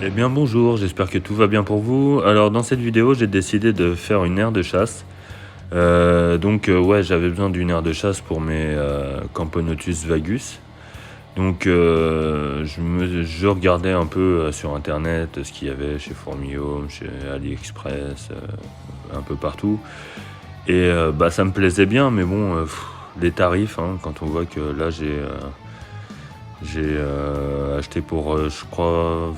Eh bien bonjour, j'espère que tout va bien pour vous. Alors dans cette vidéo, j'ai décidé de faire une aire de chasse. Ouais, j'avais besoin d'une aire de chasse pour mes Camponotus vagus. Je regardais un peu sur internet ce qu'il y avait chez Formio, chez AliExpress, un peu partout. Ça me plaisait bien, mais bon, les tarifs, hein, quand on voit que là j'ai acheté pour, je crois,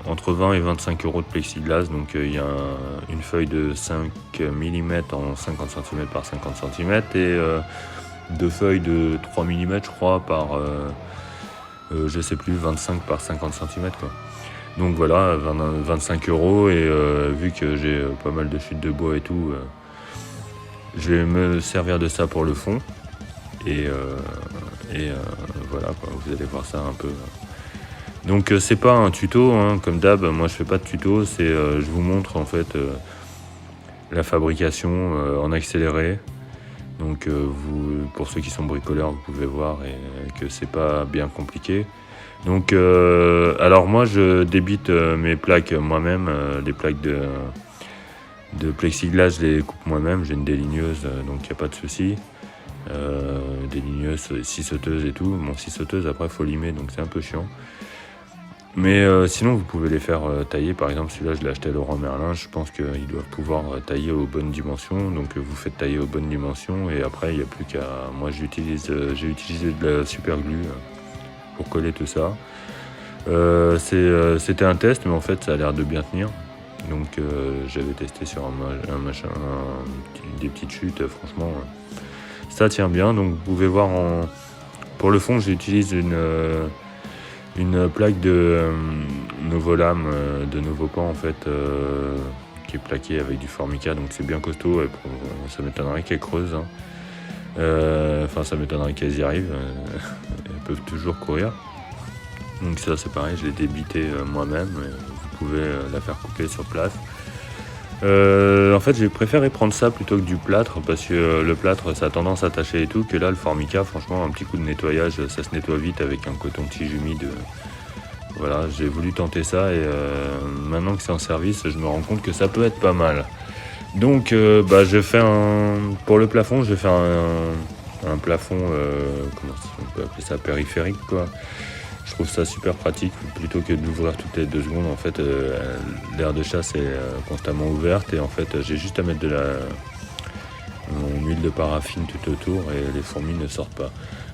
entre 20 et 25 euros de plexiglas. Donc il y a une feuille de 5 mm en 50 cm par 50 cm et deux feuilles de 3 mm, je crois, par, je sais plus, 25 par 50 cm, quoi. Donc voilà, 25 euros et vu que j'ai pas mal de chutes de bois et tout, je vais me servir de ça pour le fond. Voilà, quoi, vous allez voir ça un peu. Donc c'est pas un tuto, hein, comme d'hab, moi je fais pas de tuto, je vous montre en fait la fabrication en accéléré. Donc pour ceux qui sont bricoleurs, vous pouvez voir que c'est pas bien compliqué. Donc alors moi je débite mes plaques moi-même, les plaques de plexiglas, je les coupe moi-même, j'ai une déligneuse, donc il n'y a pas de souci. Des ligneuses, 6 sauteuses et tout. Bon, 6 sauteuses, après faut limer, donc c'est un peu chiant. Mais sinon vous pouvez les faire tailler. Par exemple, celui-là je l'ai acheté à Laurent Merlin, je pense qu'ils doivent pouvoir tailler aux bonnes dimensions. Donc vous faites tailler aux bonnes dimensions et après il n'y a plus qu'à... Moi j'ai utilisé de la super glue pour coller tout ça. C'était un test, mais en fait ça a l'air de bien tenir. Donc j'avais testé sur des petites chutes, franchement ça tient bien. Donc vous pouvez voir pour le fond j'utilise une plaque de Novolam de Novopan en fait, qui est plaquée avec du Formica, donc c'est bien costaud. Et ça m'étonnerait qu'elle creuse, hein. Ça m'étonnerait qu'elles y arrivent. Elles peuvent toujours courir. Donc ça c'est pareil, je l'ai débité moi-même. Vous pouvez la faire couper sur place. En fait j'ai préféré prendre ça plutôt que du plâtre, parce que le plâtre ça a tendance à tacher et tout, que là le Formica, franchement un petit coup de nettoyage, ça se nettoie vite avec un coton-tige humide. Voilà, j'ai voulu tenter ça et maintenant que c'est en service, je me rends compte que ça peut être pas mal. Donc je fais pour le plafond, je vais faire un plafond, comment on peut appeler ça, périphérique, quoi. Je trouve ça super pratique, plutôt que d'ouvrir toutes les 2 secondes. En fait, l'aire de chasse est constamment ouverte et en fait, j'ai juste à mettre mon huile de paraffine tout autour et les fourmis ne sortent pas.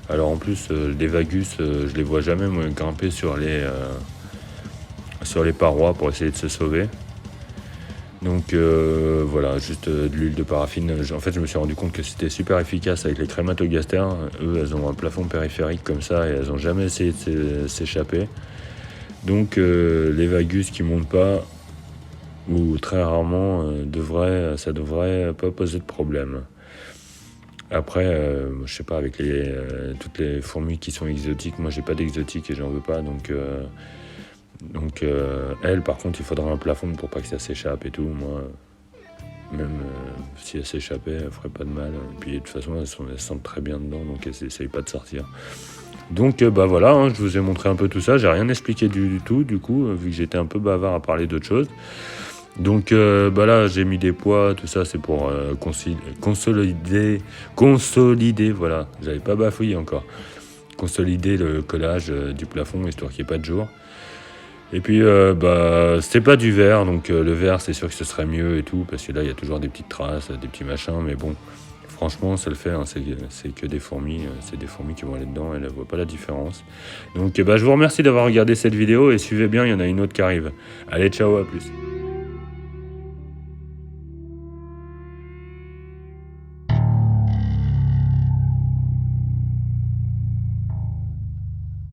Alors en plus, les vagus, je les vois jamais moi, grimper sur les parois pour essayer de se sauver. Donc voilà, juste de l'huile de paraffine. En fait, je me suis rendu compte que c'était super efficace avec les crématogastères. Eux, elles ont un plafond périphérique comme ça et elles n'ont jamais essayé de s'échapper. Donc les vagus qui montent pas, ou très rarement, ça devrait pas poser de problème. Après, je sais pas, avec toutes les fourmis qui sont exotiques, moi j'ai pas d'exotique et j'en veux pas, donc elle, par contre, il faudra un plafond pour pas que ça s'échappe et tout. Moi, même si elle s'échappait, elle ferait pas de mal. Et puis de toute façon, elles se sentent très bien dedans, donc elles n'essayent pas de sortir. Donc voilà, hein, je vous ai montré un peu tout ça. J'ai rien expliqué du tout, du coup, vu que j'étais un peu bavard à parler d'autre chose. Donc là, j'ai mis des poids, tout ça, c'est pour consolider, voilà, j'avais pas bafouillé encore. Consolider le collage du plafond, histoire qu'il n'y ait pas de jour. Et puis c'est pas du verre, donc le verre c'est sûr que ce serait mieux et tout, parce que là il y a toujours des petites traces, des petits machins, mais bon, franchement ça le fait, hein, c'est que des fourmis, c'est des fourmis qui vont aller dedans, elles ne voient pas la différence. Donc je vous remercie d'avoir regardé cette vidéo et suivez bien, il y en a une autre qui arrive. Allez, ciao, à plus.